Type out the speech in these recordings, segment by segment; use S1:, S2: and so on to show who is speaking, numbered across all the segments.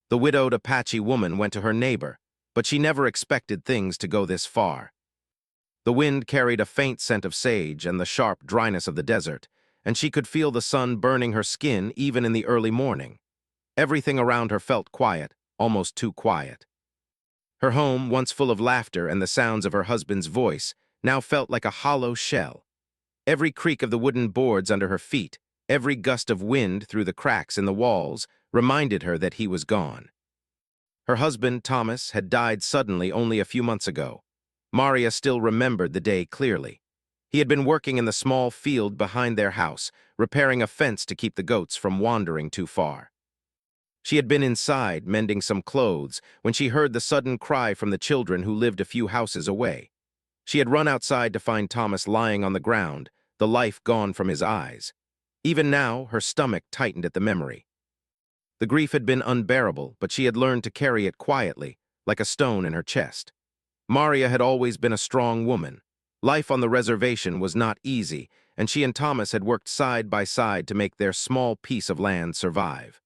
S1: The widowed Apache woman went to her neighbor, but she never expected things to go this far. The wind carried a faint scent of sage and the sharp dryness of the desert, and she could feel the sun burning her skin even in the early morning. Everything around her felt quiet, almost too quiet. Her home, once full of laughter and the sounds of her husband's voice, now felt like a hollow shell. Every creak of the wooden boards under her feet, every gust of wind through the cracks in the walls, reminded her that he was gone. Her husband, Thomas, had died suddenly only a few months ago. Maria still remembered the day clearly. He had been working in the small field behind their house, repairing a fence to keep the goats from wandering too far. She had been inside, mending some clothes, when she heard the sudden cry from the children who lived a few houses away. She had run outside to find Thomas lying on the ground, the life gone from his eyes. Even now, her stomach tightened at the memory. The grief had been unbearable, but she had learned to carry it quietly, like a stone in her chest. Maria had always been a strong woman. Life on the reservation was not easy, and she and Thomas had worked side by side to make their small piece of land survive.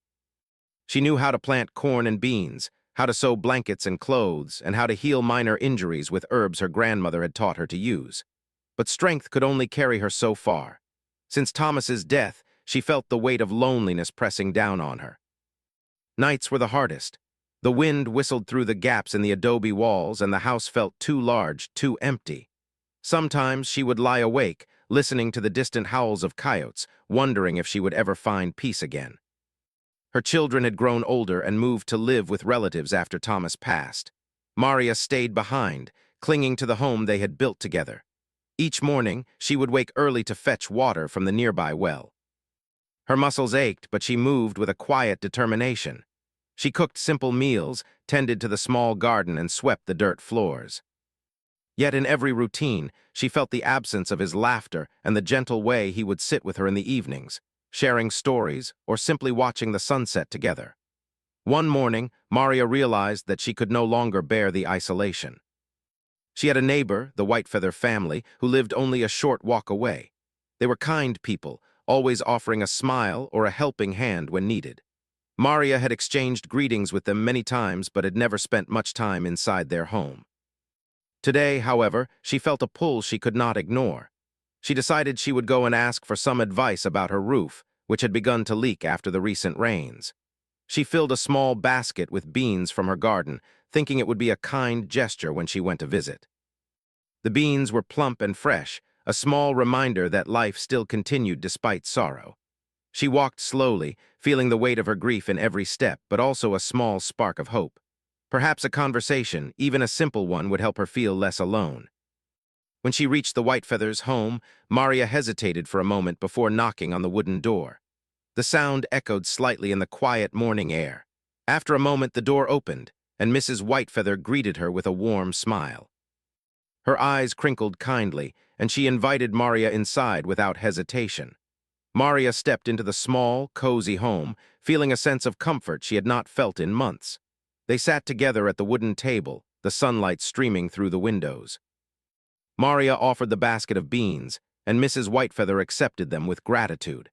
S1: She knew how to plant corn and beans, how to sew blankets and clothes, and how to heal minor injuries with herbs her grandmother had taught her to use. But strength could only carry her so far. Since Thomas's death, she felt the weight of loneliness pressing down on her. Nights were the hardest. The wind whistled through the gaps in the adobe walls, and the house felt too large, too empty. Sometimes she would lie awake, listening to the distant howls of coyotes, wondering if she would ever find peace again. Her children had grown older and moved to live with relatives after Thomas passed. Maria stayed behind, clinging to the home they had built together. Each morning, she would wake early to fetch water from the nearby well. Her muscles ached, but she moved with a quiet determination. She cooked simple meals, tended to the small garden, and swept the dirt floors. Yet in every routine, she felt the absence of his laughter and the gentle way he would sit with her in the evenings, sharing stories or simply watching the sunset together. One morning, Maria realized that she could no longer bear the isolation. She had a neighbor, the Whitefeather family, who lived only a short walk away. They were kind people, always offering a smile or a helping hand when needed. Maria had exchanged greetings with them many times but had never spent much time inside their home. Today, however, she felt a pull she could not ignore. She decided she would go and ask for some advice about her roof, which had begun to leak after the recent rains. She filled a small basket with beans from her garden, thinking it would be a kind gesture when she went to visit. The beans were plump and fresh, a small reminder that life still continued despite sorrow. She walked slowly, feeling the weight of her grief in every step, but also a small spark of hope. Perhaps a conversation, even a simple one, would help her feel less alone. When she reached the Whitefeathers' home, Maria hesitated for a moment before knocking on the wooden door. The sound echoed slightly in the quiet morning air. After a moment, the door opened, and Mrs. Whitefeather greeted her with a warm smile. Her eyes crinkled kindly, and she invited Maria inside without hesitation. Maria stepped into the small, cozy home, feeling a sense of comfort she had not felt in months. They sat together at the wooden table, the sunlight streaming through the windows. Maria offered the basket of beans, and Mrs. Whitefeather accepted them with gratitude.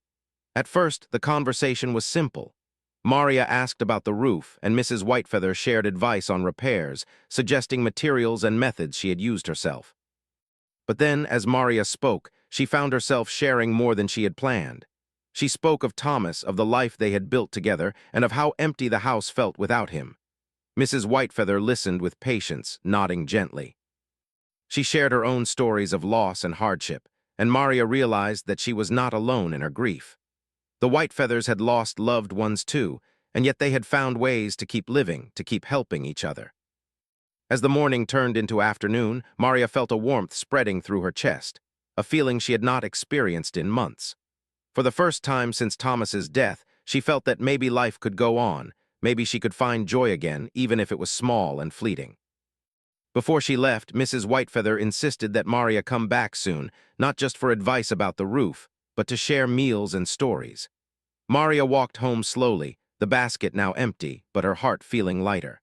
S1: At first, the conversation was simple. Maria asked about the roof, and Mrs. Whitefeather shared advice on repairs, suggesting materials and methods she had used herself. But then, as Maria spoke, she found herself sharing more than she had planned. She spoke of Thomas, of the life they had built together, and of how empty the house felt without him. Mrs. Whitefeather listened with patience, nodding gently. She shared her own stories of loss and hardship, and Maria realized that she was not alone in her grief. The Whitefeathers had lost loved ones too, and yet they had found ways to keep living, to keep helping each other. As the morning turned into afternoon, Maria felt a warmth spreading through her chest, a feeling she had not experienced in months. For the first time since Thomas's death, she felt that maybe life could go on, maybe she could find joy again, even if it was small and fleeting. Before she left, Mrs. Whitefeather insisted that Maria come back soon, not just for advice about the roof, but to share meals and stories. Maria walked home slowly, the basket now empty, but her heart feeling lighter.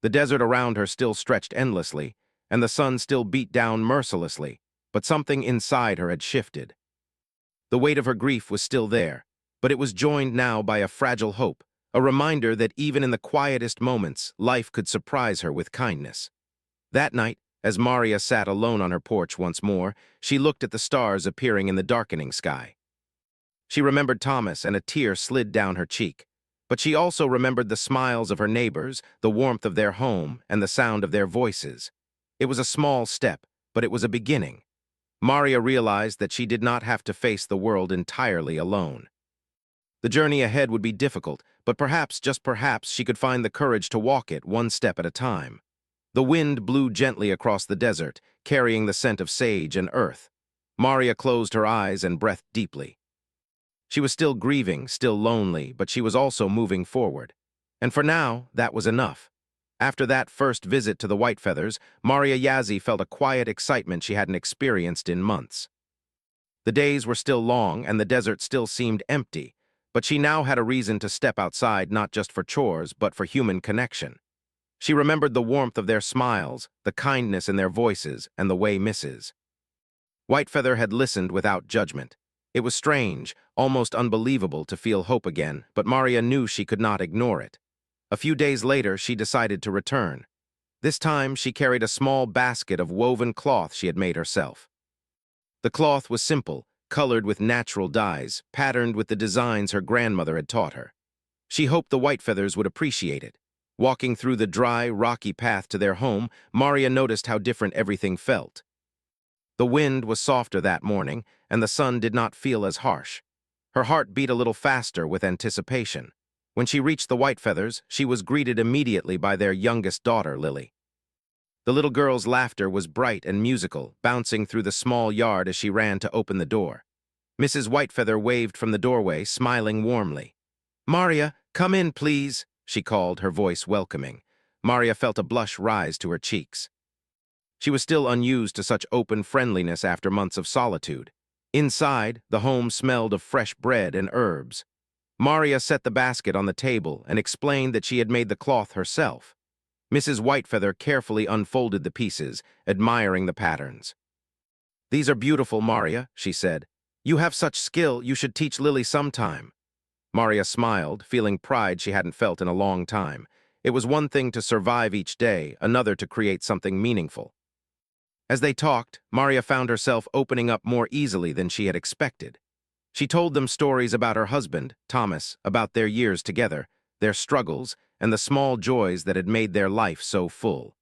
S1: The desert around her still stretched endlessly, and the sun still beat down mercilessly, but something inside her had shifted. The weight of her grief was still there, but it was joined now by a fragile hope, a reminder that even in the quietest moments, life could surprise her with kindness. That night, as Maria sat alone on her porch once more, she looked at the stars appearing in the darkening sky. She remembered Thomas, and a tear slid down her cheek. But she also remembered the smiles of her neighbors, the warmth of their home, and the sound of their voices. It was a small step, but it was a beginning. Maria realized that she did not have to face the world entirely alone. The journey ahead would be difficult, but perhaps, just perhaps, she could find the courage to walk it one step at a time. The wind blew gently across the desert, carrying the scent of sage and earth. Maria closed her eyes and breathed deeply. She was still grieving, still lonely, but she was also moving forward. And for now, that was enough. After that first visit to the Whitefeathers, Maria Yazzie felt a quiet excitement she hadn't experienced in months. The days were still long, and the desert still seemed empty, but she now had a reason to step outside, not just for chores, but for human connection. She remembered the warmth of their smiles, the kindness in their voices, and the way Mrs. Whitefeather had listened without judgment. It was strange, almost unbelievable to feel hope again, but Maria knew she could not ignore it. A few days later, she decided to return. This time, she carried a small basket of woven cloth she had made herself. The cloth was simple, colored with natural dyes, patterned with the designs her grandmother had taught her. She hoped the Whitefeathers would appreciate it. Walking through the dry, rocky path to their home, Maria noticed how different everything felt. The wind was softer that morning, and the sun did not feel as harsh. Her heart beat a little faster with anticipation. When she reached the Whitefeathers, she was greeted immediately by their youngest daughter, Lily. The little girl's laughter was bright and musical, bouncing through the small yard as she ran to open the door. Mrs. Whitefeather waved from the doorway, smiling warmly. "Maria, come in, please," she called, her voice welcoming. Maria felt a blush rise to her cheeks. She was still unused to such open friendliness after months of solitude. Inside, the home smelled of fresh bread and herbs. Maria set the basket on the table and explained that she had made the cloth herself. Mrs. Whitefeather carefully unfolded the pieces, admiring the patterns. "These are beautiful, Maria," she said. "You have such skill, you should teach Lily sometime." Maria smiled, feeling pride she hadn't felt in a long time. It was one thing to survive each day, another to create something meaningful. As they talked, Maria found herself opening up more easily than she had expected. She told them stories about her husband, Thomas, about their years together, their struggles, and the small joys that had made their life so full.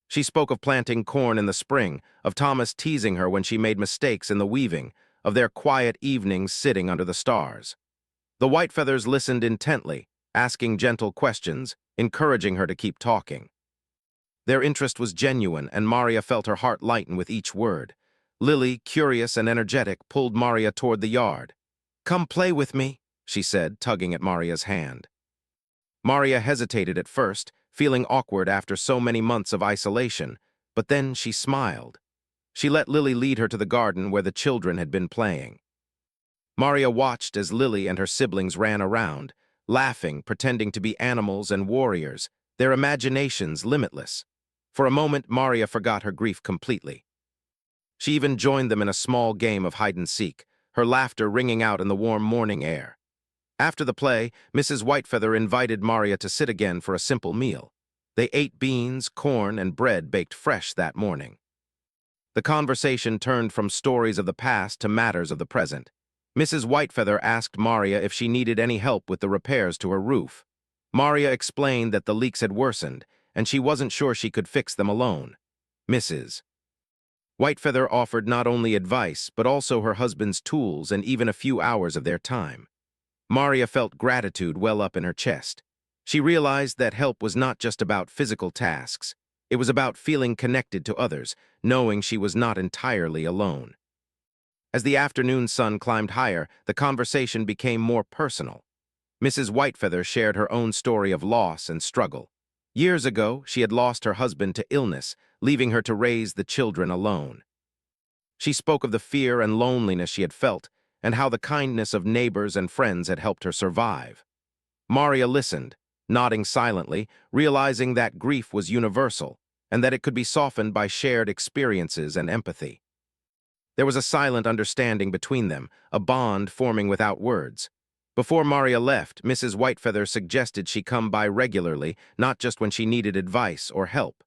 S1: She spoke of planting corn in the spring, of Thomas teasing her when she made mistakes in the weaving, of their quiet evenings sitting under the stars. The Whitefeathers listened intently, asking gentle questions, encouraging her to keep talking. Their interest was genuine, and Maria felt her heart lighten with each word. Lily, curious and energetic, pulled Maria toward the yard. "Come play with me," she said, tugging at Maria's hand. Maria hesitated at first, feeling awkward after so many months of isolation, but then she smiled. She let Lily lead her to the garden where the children had been playing. Maria watched as Lily and her siblings ran around, laughing, pretending to be animals and warriors, their imaginations limitless. For a moment, Maria forgot her grief completely. She even joined them in a small game of hide-and-seek, her laughter ringing out in the warm morning air. After the play, Mrs. Whitefeather invited Maria to sit again for a simple meal. They ate beans, corn, and bread baked fresh that morning. The conversation turned from stories of the past to matters of the present. Mrs. Whitefeather asked Maria if she needed any help with the repairs to her roof. Maria explained that the leaks had worsened, and she wasn't sure she could fix them alone. Mrs. Whitefeather offered not only advice, but also her husband's tools and even a few hours of their time. Maria felt gratitude well up in her chest. She realized that help was not just about physical tasks. It was about feeling connected to others, knowing she was not entirely alone. As the afternoon sun climbed higher, the conversation became more personal. Mrs. Whitefeather shared her own story of loss and struggle. Years ago, she had lost her husband to illness, leaving her to raise the children alone. She spoke of the fear and loneliness she had felt, and how the kindness of neighbors and friends had helped her survive. Maria listened, nodding silently, realizing that grief was universal, and that it could be softened by shared experiences and empathy. There was a silent understanding between them, a bond forming without words. Before Maria left, Mrs. Whitefeather suggested she come by regularly, not just when she needed advice or help.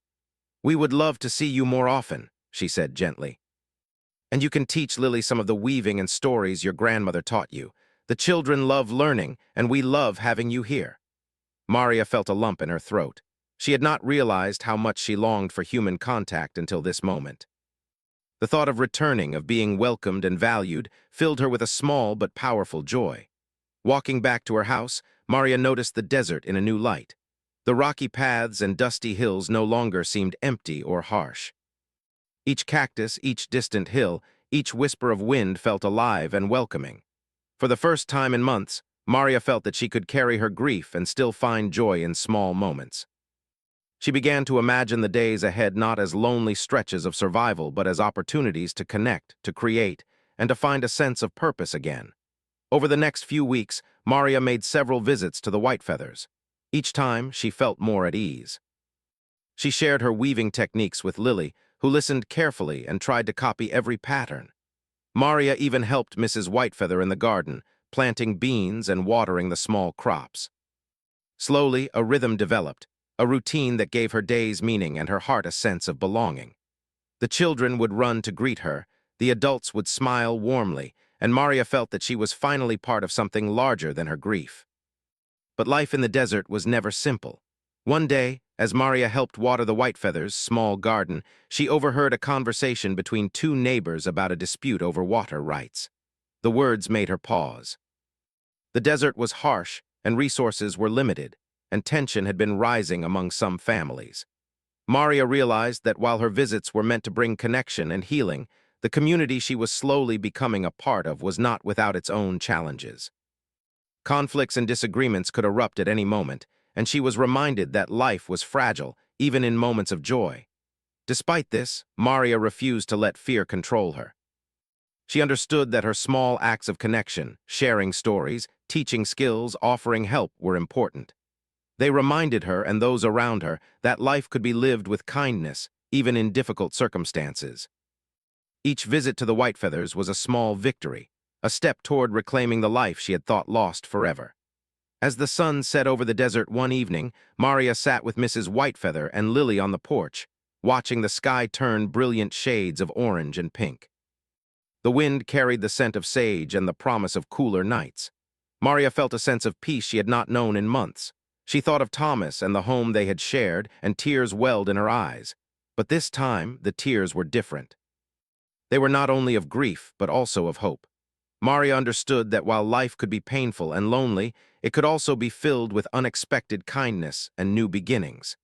S1: "We would love to see you more often," she said gently. "And you can teach Lily some of the weaving and stories your grandmother taught you. The children love learning, and we love having you here." Maria felt a lump in her throat. She had not realized how much she longed for human contact until this moment. The thought of returning, of being welcomed and valued, filled her with a small but powerful joy. Walking back to her house, Maria noticed the desert in a new light. The rocky paths and dusty hills no longer seemed empty or harsh. Each cactus, each distant hill, each whisper of wind felt alive and welcoming. For the first time in months, Maria felt that she could carry her grief and still find joy in small moments. She began to imagine the days ahead not as lonely stretches of survival, but as opportunities to connect, to create, and to find a sense of purpose again. Over the next few weeks, Maria made several visits to the Whitefeathers. Each time, she felt more at ease. She shared her weaving techniques with Lily, who listened carefully and tried to copy every pattern. Maria even helped Mrs. Whitefeather in the garden, planting beans and watering the small crops. Slowly, a rhythm developed, a routine that gave her days meaning and her heart a sense of belonging. The children would run to greet her, the adults would smile warmly, and Maria felt that she was finally part of something larger than her grief. But life in the desert was never simple. One day, as Maria helped water the Whitefeathers' small garden, she overheard a conversation between two neighbors about a dispute over water rights. The words made her pause. The desert was harsh, and resources were limited, and tension had been rising among some families. Maria realized that while her visits were meant to bring connection and healing, the community she was slowly becoming a part of was not without its own challenges. Conflicts and disagreements could erupt at any moment, and she was reminded that life was fragile, even in moments of joy. Despite this, Maria refused to let fear control her. She understood that her small acts of connection, sharing stories, teaching skills, offering help were important. They reminded her and those around her that life could be lived with kindness, even in difficult circumstances. Each visit to the Whitefeathers was a small victory, a step toward reclaiming the life she had thought lost forever. As the sun set over the desert one evening, Maria sat with Mrs. Whitefeather and Lily on the porch, watching the sky turn brilliant shades of orange and pink. The wind carried the scent of sage and the promise of cooler nights. Maria felt a sense of peace she had not known in months. She thought of Thomas and the home they had shared, and tears welled in her eyes. But this time, the tears were different. They were not only of grief, but also of hope. Maria understood that while life could be painful and lonely, it could also be filled with unexpected kindness and new beginnings.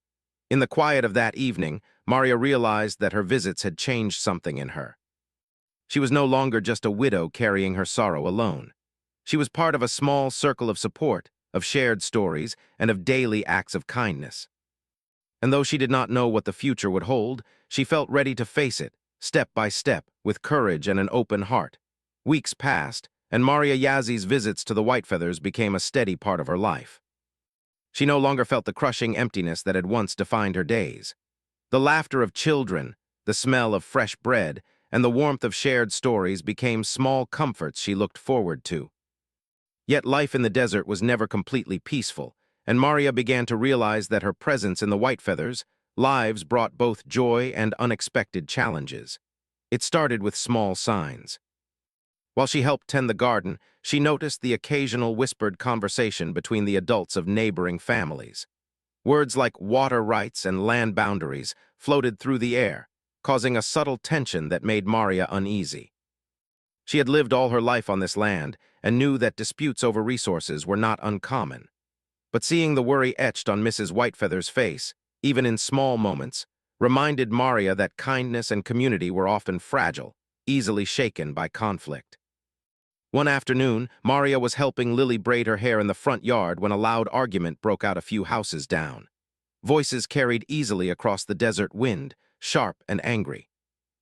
S1: In the quiet of that evening, Maria realized that her visits had changed something in her. She was no longer just a widow carrying her sorrow alone. She was part of a small circle of support, of shared stories, and of daily acts of kindness. And though she did not know what the future would hold, she felt ready to face it, step by step, with courage and an open heart. Weeks passed, and Maria Yazzi's visits to the Whitefeathers became a steady part of her life. She no longer felt the crushing emptiness that had once defined her days. The laughter of children, the smell of fresh bread, and the warmth of shared stories became small comforts she looked forward to. Yet life in the desert was never completely peaceful, and Maria began to realize that her presence in the Whitefeathers' lives brought both joy and unexpected challenges. It started with small signs. While she helped tend the garden, she noticed the occasional whispered conversation between the adults of neighboring families. Words like water rights and land boundaries floated through the air, causing a subtle tension that made Maria uneasy. She had lived all her life on this land and knew that disputes over resources were not uncommon. But seeing the worry etched on Mrs. Whitefeather's face, even in small moments, reminded Maria that kindness and community were often fragile, easily shaken by conflict. One afternoon, Maria was helping Lily braid her hair in the front yard when a loud argument broke out a few houses down. Voices carried easily across the desert wind, sharp and angry.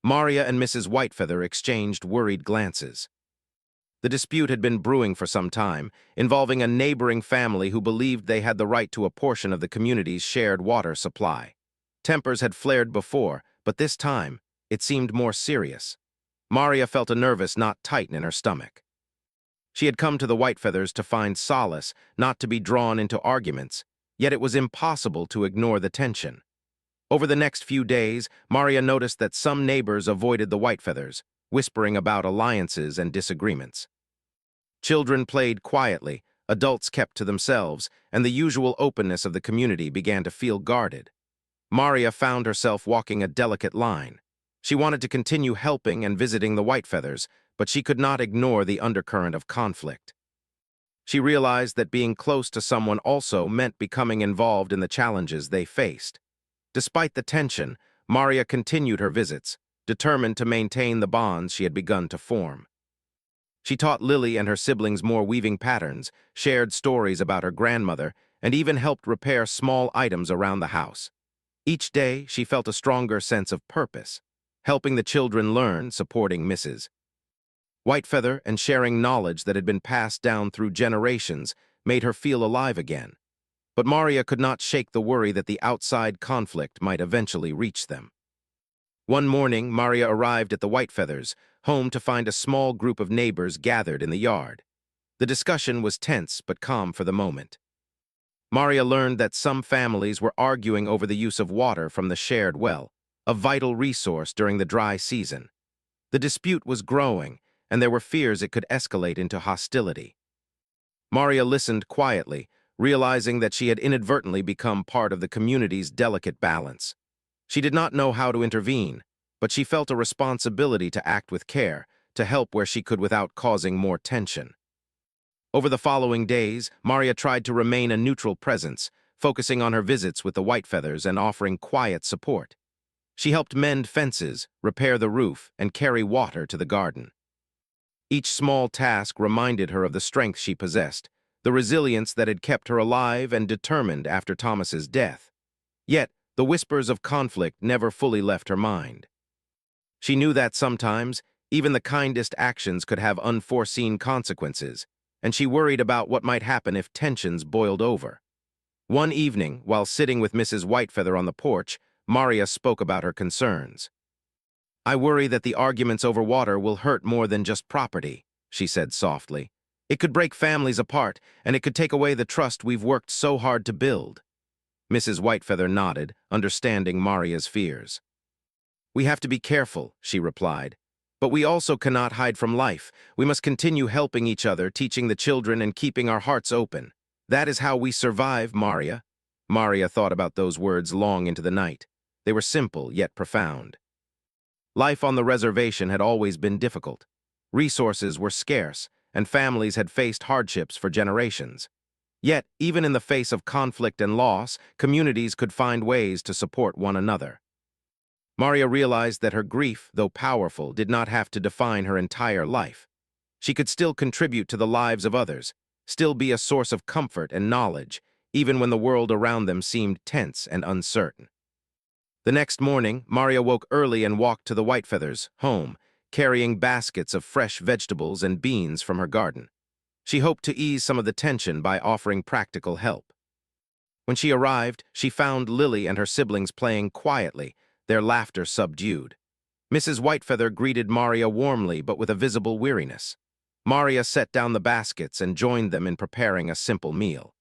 S1: Maria and Mrs. Whitefeather exchanged worried glances. The dispute had been brewing for some time, involving a neighboring family who believed they had the right to a portion of the community's shared water supply. Tempers had flared before, but this time, it seemed more serious. Maria felt a nervous knot tighten in her stomach. She had come to the Whitefeathers to find solace, not to be drawn into arguments, yet it was impossible to ignore the tension. Over the next few days, Maria noticed that some neighbors avoided the Whitefeathers, whispering about alliances and disagreements. Children played quietly, adults kept to themselves, and the usual openness of the community began to feel guarded. Maria found herself walking a delicate line. She wanted to continue helping and visiting the Whitefeathers, but she could not ignore the undercurrent of conflict. She realized that being close to someone also meant becoming involved in the challenges they faced. Despite the tension, Maria continued her visits, determined to maintain the bonds she had begun to form. She taught Lily and her siblings more weaving patterns, shared stories about her grandmother, and even helped repair small items around the house. Each day, she felt a stronger sense of purpose, helping the children learn, supporting Mrs. Whitefeather, and sharing knowledge that had been passed down through generations made her feel alive again. But Maria could not shake the worry that the outside conflict might eventually reach them. One morning, Maria arrived at the Whitefeathers' home to find a small group of neighbors gathered in the yard. The discussion was tense but calm for the moment. Maria learned that some families were arguing over the use of water from the shared well, a vital resource during the dry season. The dispute was growing, and there were fears it could escalate into hostility. Maria listened quietly, realizing that she had inadvertently become part of the community's delicate balance. She did not know how to intervene, but she felt a responsibility to act with care, to help where she could without causing more tension. Over the following days, Maria tried to remain a neutral presence, focusing on her visits with the Whitefeathers and offering quiet support. She helped mend fences, repair the roof, and carry water to the garden. Each small task reminded her of the strength she possessed, the resilience that had kept her alive and determined after Thomas's death. Yet, the whispers of conflict never fully left her mind. She knew that sometimes, even the kindest actions could have unforeseen consequences, and she worried about what might happen if tensions boiled over. One evening, while sitting with Mrs. Whitefeather on the porch, Maria spoke about her concerns. "I worry that the arguments over water will hurt more than just property," she said softly. "It could break families apart, and it could take away the trust we've worked so hard to build." Mrs. Whitefeather nodded, understanding Maria's fears. "We have to be careful," she replied. "But we also cannot hide from life. We must continue helping each other, teaching the children, and keeping our hearts open. That is how we survive, Maria." Maria thought about those words long into the night. They were simple, yet profound. Life on the reservation had always been difficult. Resources were scarce, and families had faced hardships for generations. Yet, even in the face of conflict and loss, communities could find ways to support one another. Maria realized that her grief, though powerful, did not have to define her entire life. She could still contribute to the lives of others, still be a source of comfort and knowledge, even when the world around them seemed tense and uncertain. The next morning, Maria woke early and walked to the Whitefeathers' home, carrying baskets of fresh vegetables and beans from her garden. She hoped to ease some of the tension by offering practical help. When she arrived, she found Lily and her siblings playing quietly, their laughter subdued. Mrs. Whitefeather greeted Maria warmly but with a visible weariness. Maria set down the baskets and joined them in preparing a simple meal.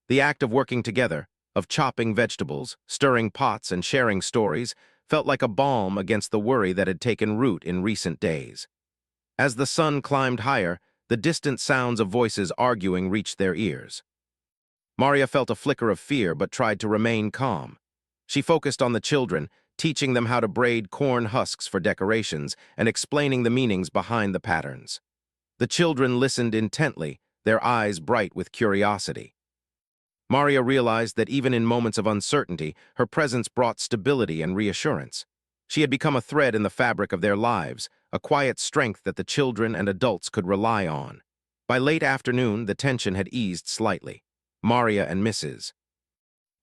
S1: The act of working together, of chopping vegetables, stirring pots, and sharing stories, felt like a balm against the worry that had taken root in recent days. As the sun climbed higher, the distant sounds of voices arguing reached their ears. Maria felt a flicker of fear but tried to remain calm. She focused on the children, teaching them how to braid corn husks for decorations and explaining the meanings behind the patterns. The children listened intently, their eyes bright with curiosity. Maria realized that even in moments of uncertainty, her presence brought stability and reassurance. She had become a thread in the fabric of their lives, a quiet strength that the children and adults could rely on. By late afternoon, the tension had eased slightly. Maria and Mrs.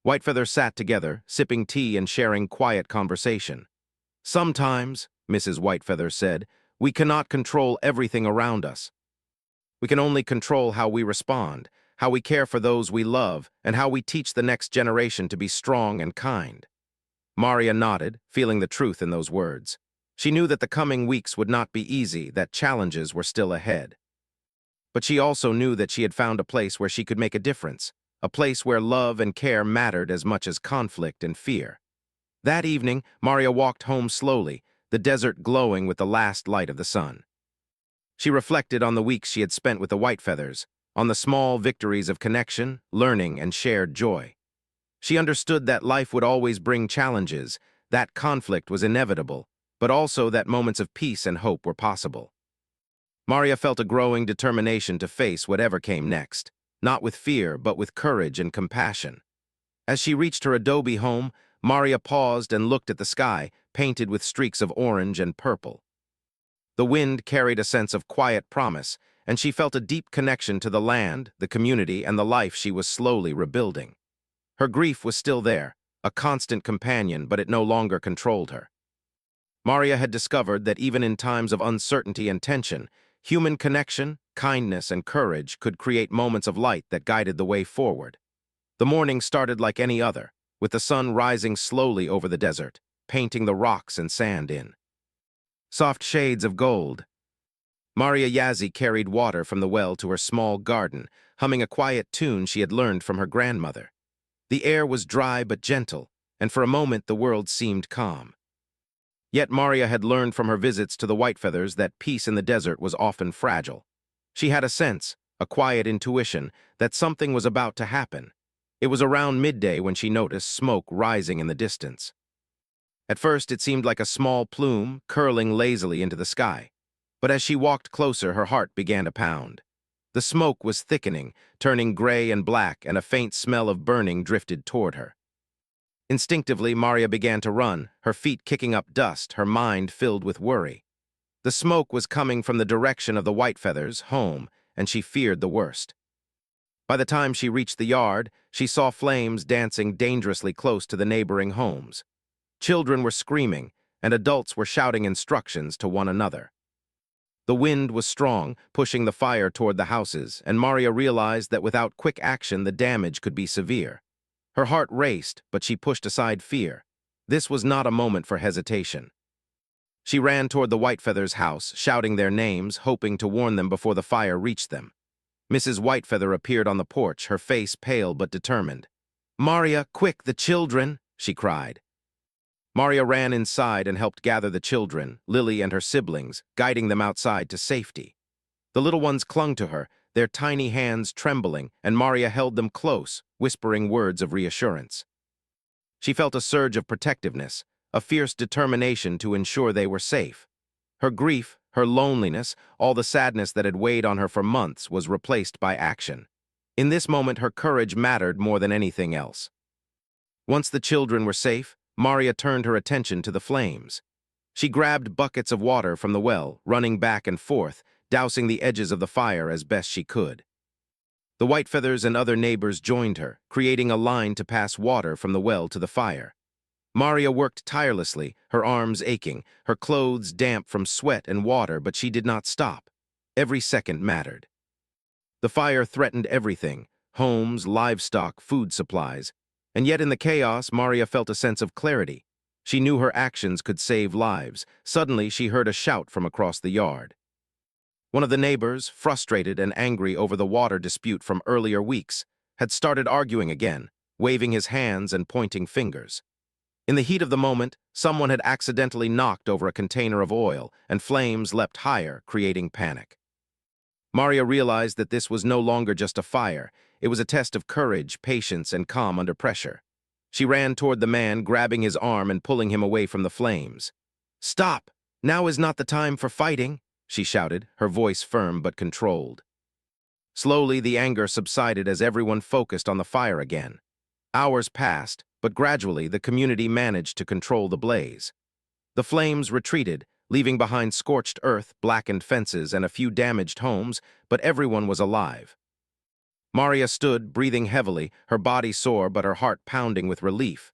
S1: Whitefeather sat together, sipping tea and sharing quiet conversation. "Sometimes," Mrs. Whitefeather said, "we cannot control everything around us. We can only control how we respond, how we care for those we love, and how we teach the next generation to be strong and kind." Maria nodded, feeling the truth in those words. She knew that the coming weeks would not be easy, that challenges were still ahead. But she also knew that she had found a place where she could make a difference, a place where love and care mattered as much as conflict and fear. That evening, Maria walked home slowly, the desert glowing with the last light of the sun. She reflected on the weeks she had spent with the Whitefeathers, on the small victories of connection, learning, and shared joy. She understood that life would always bring challenges, that conflict was inevitable, but also that moments of peace and hope were possible. Maria felt a growing determination to face whatever came next, not with fear, but with courage and compassion. As she reached her adobe home, Maria paused and looked at the sky, painted with streaks of orange and purple. The wind carried a sense of quiet promise, and she felt a deep connection to the land, the community, and the life she was slowly rebuilding. Her grief was still there, a constant companion, but it no longer controlled her. Maria had discovered that even in times of uncertainty and tension, human connection, kindness, and courage could create moments of light that guided the way forward. The morning started like any other, with the sun rising slowly over the desert, painting the rocks and sand in soft shades of gold. Maria Yazzie carried water from the well to her small garden, humming a quiet tune she had learned from her grandmother. The air was dry but gentle, and for a moment the world seemed calm. Yet Maria had learned from her visits to the Whitefeathers that peace in the desert was often fragile. She had a sense, a quiet intuition, that something was about to happen. It was around midday when she noticed smoke rising in the distance. At first, it seemed like a small plume curling lazily into the sky. But as she walked closer, her heart began to pound. The smoke was thickening, turning gray and black, and a faint smell of burning drifted toward her. Instinctively, Maria began to run, her feet kicking up dust, her mind filled with worry. The smoke was coming from the direction of the Whitefeathers' home, and she feared the worst. By the time she reached the yard, she saw flames dancing dangerously close to the neighboring homes. Children were screaming, and adults were shouting instructions to one another. The wind was strong, pushing the fire toward the houses, and Maria realized that without quick action the damage could be severe. Her heart raced, but she pushed aside fear. This was not a moment for hesitation. She ran toward the Whitefeathers' house, shouting their names, hoping to warn them before the fire reached them. Mrs. Whitefeather appeared on the porch, her face pale but determined. "Maria, quick, the children!" she cried. Maria ran inside and helped gather the children, Lily and her siblings, guiding them outside to safety. The little ones clung to her, their tiny hands trembling, and Maria held them close, whispering words of reassurance. She felt a surge of protectiveness, a fierce determination to ensure they were safe. Her grief, her loneliness, all the sadness that had weighed on her for months was replaced by action. In this moment, her courage mattered more than anything else. Once the children were safe, Maria turned her attention to the flames. She grabbed buckets of water from the well, running back and forth, dousing the edges of the fire as best she could. The Whitefeathers and other neighbors joined her, creating a line to pass water from the well to the fire. Maria worked tirelessly, her arms aching, her clothes damp from sweat and water, but she did not stop. Every second mattered. The fire threatened everything: homes, livestock, food supplies. And yet in the chaos, Maria felt a sense of clarity. She knew her actions could save lives. Suddenly, she heard a shout from across the yard. One of the neighbors, frustrated and angry over the water dispute from earlier weeks, had started arguing again, waving his hands and pointing fingers. In the heat of the moment, someone had accidentally knocked over a container of oil, and flames leapt higher, creating panic. Maria realized that this was no longer just a fire. It was a test of courage, patience, and calm under pressure. She ran toward the man, grabbing his arm and pulling him away from the flames. "Stop! Now is not the time for fighting," she shouted, her voice firm but controlled. Slowly, the anger subsided as everyone focused on the fire again. Hours passed, but gradually the community managed to control the blaze. The flames retreated, leaving behind scorched earth, blackened fences, and a few damaged homes, but everyone was alive. Maria stood, breathing heavily, her body sore but her heart pounding with relief.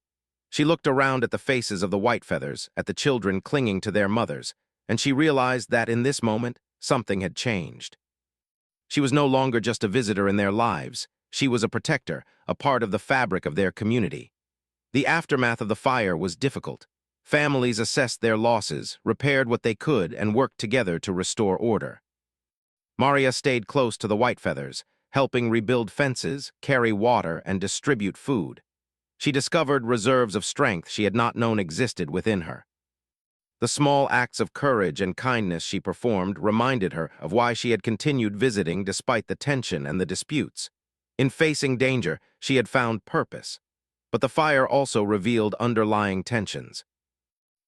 S1: She looked around at the faces of the Whitefeathers, at the children clinging to their mothers, and she realized that in this moment, something had changed. She was no longer just a visitor in their lives. She was a protector, a part of the fabric of their community. The aftermath of the fire was difficult. Families assessed their losses, repaired what they could, and worked together to restore order. Maria stayed close to the Whitefeathers, helping rebuild fences, carry water, and distribute food. She discovered reserves of strength she had not known existed within her. The small acts of courage and kindness she performed reminded her of why she had continued visiting despite the tension and the disputes. In facing danger, she had found purpose. But the fire also revealed underlying tensions.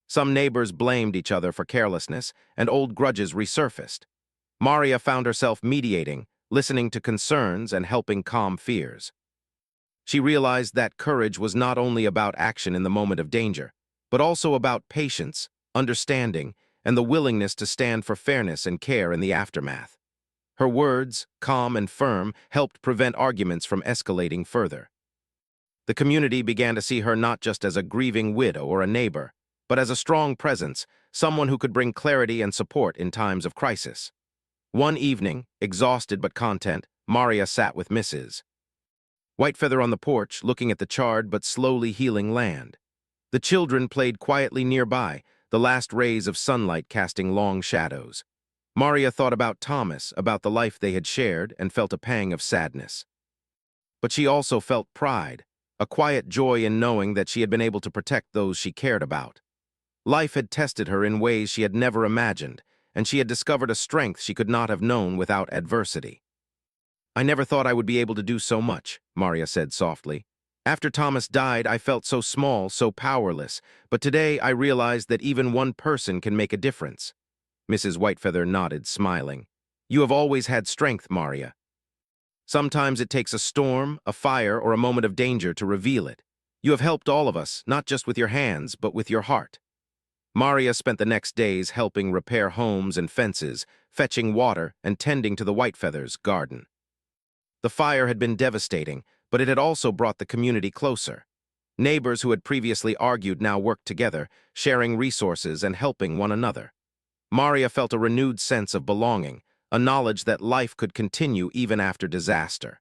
S1: Some neighbors blamed each other for carelessness, and old grudges resurfaced. Maria found herself mediating, listening to concerns, and helping calm fears. She realized that courage was not only about action in the moment of danger, but also about patience, understanding, and the willingness to stand for fairness and care in the aftermath. Her words, calm and firm, helped prevent arguments from escalating further. The community began to see her not just as a grieving widow or a neighbor, but as a strong presence, someone who could bring clarity and support in times of crisis. One evening, exhausted but content, Maria sat with Mrs. Whitefeather on the porch, looking at the charred but slowly healing land. The children played quietly nearby, the last rays of sunlight casting long shadows. Maria thought about Thomas, about the life they had shared, and felt a pang of sadness. But she also felt pride, a quiet joy in knowing that she had been able to protect those she cared about. Life had tested her in ways she had never imagined, and she had discovered a strength she could not have known without adversity. "I never thought I would be able to do so much," Maria said softly. "After Thomas died, I felt so small, so powerless, but today I realized that even one person can make a difference." Mrs. Whitefeather nodded, smiling. "You have always had strength, Maria. Sometimes it takes a storm, a fire, or a moment of danger to reveal it. You have helped all of us, not just with your hands, but with your heart." Maria spent the next days helping repair homes and fences, fetching water, and tending to the Whitefeathers' garden. The fire had been devastating, but it had also brought the community closer. Neighbors who had previously argued now worked together, sharing resources and helping one another. Maria felt a renewed sense of belonging, a knowledge that life could continue even after disaster.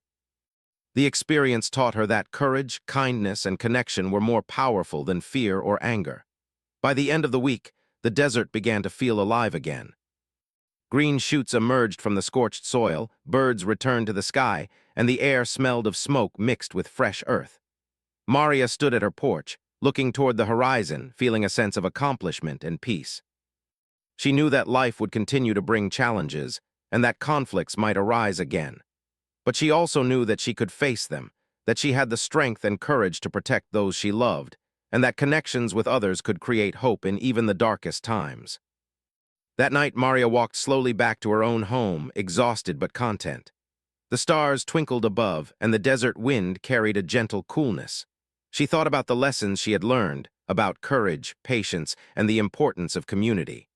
S1: The experience taught her that courage, kindness, and connection were more powerful than fear or anger. By the end of the week, the desert began to feel alive again. Green shoots emerged from the scorched soil, birds returned to the sky, and the air smelled of smoke mixed with fresh earth. Maria stood at her porch, looking toward the horizon, feeling a sense of accomplishment and peace. She knew that life would continue to bring challenges, and that conflicts might arise again. But she also knew that she could face them, that she had the strength and courage to protect those she loved, and that connections with others could create hope in even the darkest times. That night, Maria walked slowly back to her own home, exhausted but content. The stars twinkled above, and the desert wind carried a gentle coolness. She thought about the lessons she had learned, about courage, patience, and the importance of community.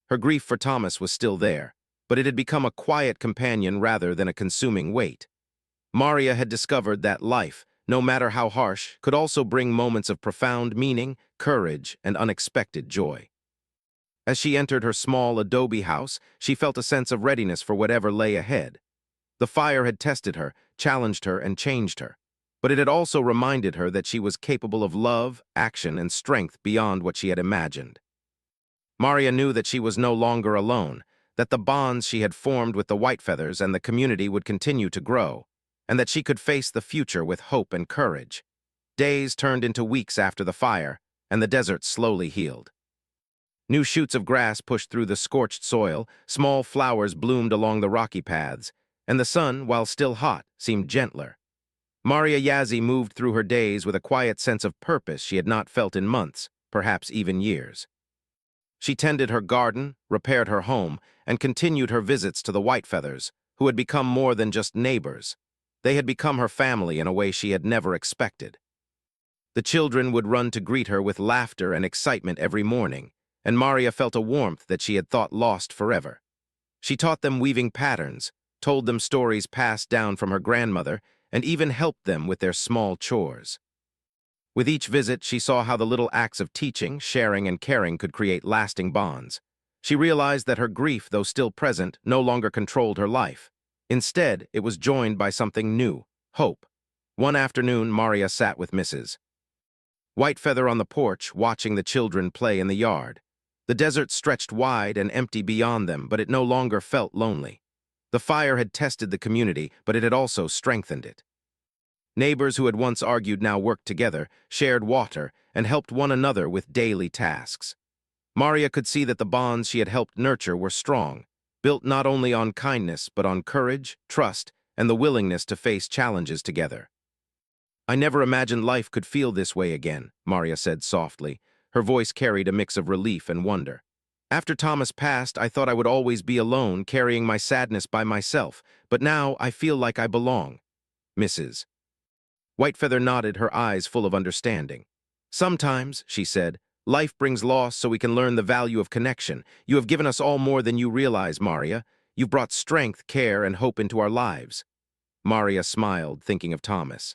S1: Her grief for Thomas was still there, but it had become a quiet companion rather than a consuming weight. Maria had discovered that life, no matter how harsh, could also bring moments of profound meaning, courage, and unexpected joy. As she entered her small adobe house, she felt a sense of readiness for whatever lay ahead. The fire had tested her, challenged her, and changed her, but it had also reminded her that she was capable of love, action, and strength beyond what she had imagined. Maria knew that she was no longer alone, that the bonds she had formed with the Whitefeathers and the community would continue to grow, and that she could face the future with hope and courage. Days turned into weeks after the fire, and the desert slowly healed. New shoots of grass pushed through the scorched soil, small flowers bloomed along the rocky paths, and the sun, while still hot, seemed gentler. Maria Yazzie moved through her days with a quiet sense of purpose she had not felt in months, perhaps even years. She tended her garden, repaired her home, and continued her visits to the Whitefeathers, who had become more than just neighbors. They had become her family in a way she had never expected. The children would run to greet her with laughter and excitement every morning, and Maria felt a warmth that she had thought lost forever. She taught them weaving patterns, told them stories passed down from her grandmother, and even helped them with their small chores. With each visit, she saw how the little acts of teaching, sharing, and caring could create lasting bonds. She realized that her grief, though still present, no longer controlled her life. Instead, it was joined by something new, hope. One afternoon, Maria sat with Mrs. Whitefeather on the porch, watching the children play in the yard. The desert stretched wide and empty beyond them, but it no longer felt lonely. The fire had tested the community, but it had also strengthened it. Neighbors who had once argued now worked together, shared water, and helped one another with daily tasks. Maria could see that the bonds she had helped nurture were strong, built not only on kindness but on courage, trust, and the willingness to face challenges together. "I never imagined life could feel this way again," Maria said softly. Her voice carried a mix of relief and wonder. "After Thomas passed, I thought I would always be alone, carrying my sadness by myself, but now I feel like I belong." Mrs. Whitefeather nodded, her eyes full of understanding. "Sometimes," she said, "life brings loss so we can learn the value of connection. You have given us all more than you realize, Maria. You've brought strength, care, and hope into our lives." Maria smiled, thinking of Thomas.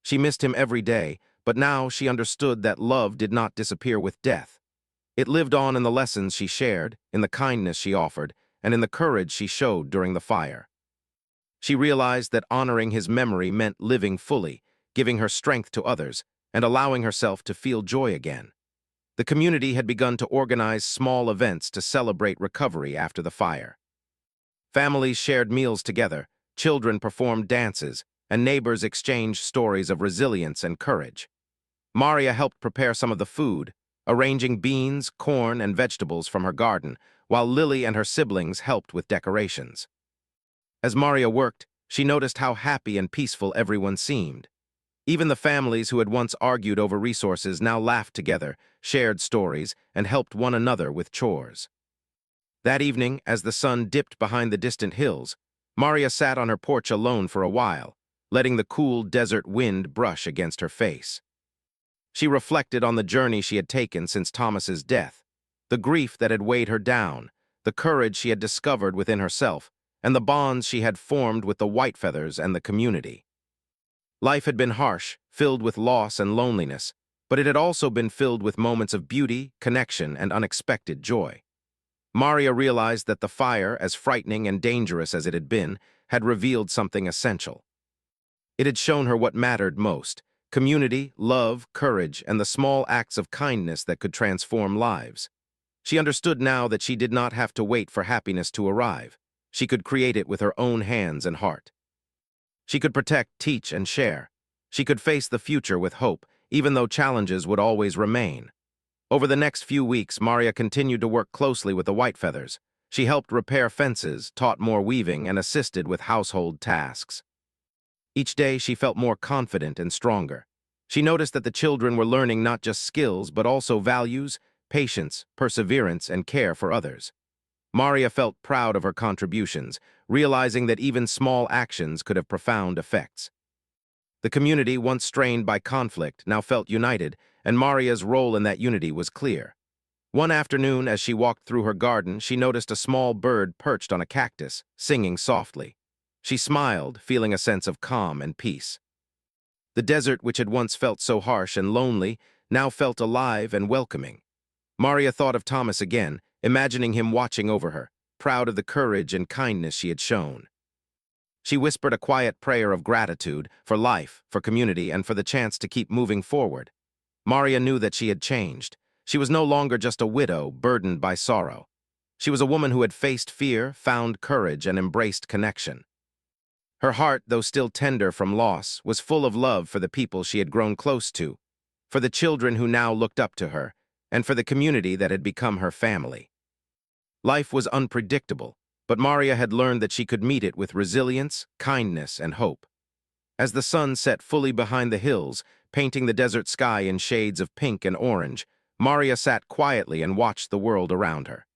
S1: She missed him every day, but now she understood that love did not disappear with death. It lived on in the lessons she shared, in the kindness she offered, and in the courage she showed during the fire. She realized that honoring his memory meant living fully, giving her strength to others, and allowing herself to feel joy again. The community had begun to organize small events to celebrate recovery after the fire. Families shared meals together, children performed dances, and neighbors exchanged stories of resilience and courage. Maria helped prepare some of the food, arranging beans, corn, and vegetables from her garden, while Lily and her siblings helped with decorations. As Maria worked, she noticed how happy and peaceful everyone seemed. Even the families who had once argued over resources now laughed together, shared stories, and helped one another with chores. That evening, as the sun dipped behind the distant hills, Maria sat on her porch alone for a while, letting the cool desert wind brush against her face. She reflected on the journey she had taken since Thomas's death, the grief that had weighed her down, the courage she had discovered within herself, and the bonds she had formed with the Whitefeathers and the community. Life had been harsh, filled with loss and loneliness, but it had also been filled with moments of beauty, connection, and unexpected joy. Maria realized that the fire, as frightening and dangerous as it had been, had revealed something essential. It had shown her what mattered most: community, love, courage, and the small acts of kindness that could transform lives. She understood now that she did not have to wait for happiness to arrive. She could create it with her own hands and heart. She could protect, teach, and share. She could face the future with hope, even though challenges would always remain. Over the next few weeks, Maria continued to work closely with the Whitefeathers. She helped repair fences, taught more weaving, and assisted with household tasks. Each day, she felt more confident and stronger. She noticed that the children were learning not just skills, but also values, patience, perseverance, and care for others. Maria felt proud of her contributions, realizing that even small actions could have profound effects. The community, once strained by conflict, now felt united, and Maria's role in that unity was clear. One afternoon, as she walked through her garden, she noticed a small bird perched on a cactus, singing softly. She smiled, feeling a sense of calm and peace. The desert, which had once felt so harsh and lonely, now felt alive and welcoming. Maria thought of Thomas again, imagining him watching over her, proud of the courage and kindness she had shown. She whispered a quiet prayer of gratitude for life, for community, and for the chance to keep moving forward. Maria knew that she had changed. She was no longer just a widow burdened by sorrow. She was a woman who had faced fear, found courage, and embraced connection. Her heart, though still tender from loss, was full of love for the people she had grown close to, for the children who now looked up to her, and for the community that had become her family. Life was unpredictable, but Maria had learned that she could meet it with resilience, kindness, and hope. As the sun set fully behind the hills, painting the desert sky in shades of pink and orange, Maria sat quietly and watched the world around her.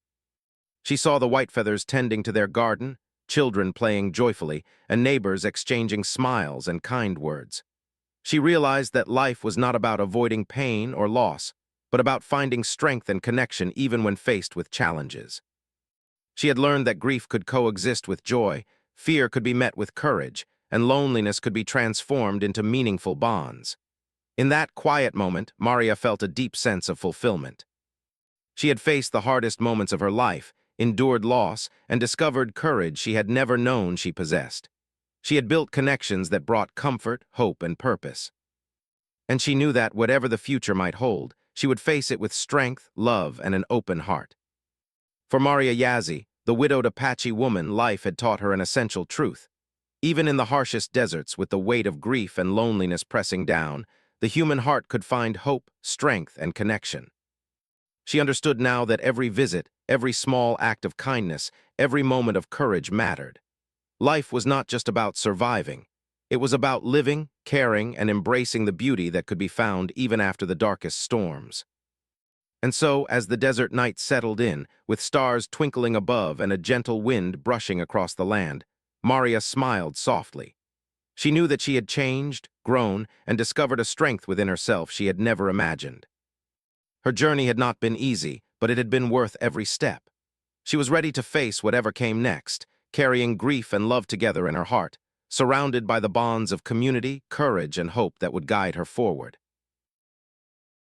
S1: She saw the Whitefeathers tending to their garden, children playing joyfully, and neighbors exchanging smiles and kind words. She realized that life was not about avoiding pain or loss, but about finding strength and connection even when faced with challenges. She had learned that grief could coexist with joy, fear could be met with courage, and loneliness could be transformed into meaningful bonds. In that quiet moment, Maria felt a deep sense of fulfillment. She had faced the hardest moments of her life, endured loss, and discovered courage she had never known she possessed. She had built connections that brought comfort, hope, and purpose. And she knew that, whatever the future might hold, she would face it with strength, love, and an open heart. For Maria Yazzie, The widowed Apache woman, life had taught her an essential truth. Even in the harshest deserts, with the weight of grief and loneliness pressing down, the human heart could find hope, strength, and connection. She understood now that every visit, every small act of kindness, every moment of courage mattered. Life was not just about surviving. It was about living, caring, and embracing the beauty that could be found even after the darkest storms. And so, as the desert night settled in, with stars twinkling above and a gentle wind brushing across the land, Maria smiled softly. She knew that she had changed, grown, and discovered a strength within herself she had never imagined. Her journey had not been easy, but it had been worth every step. She was ready to face whatever came next, carrying grief and love together in her heart, surrounded by the bonds of community, courage, and hope that would guide her forward.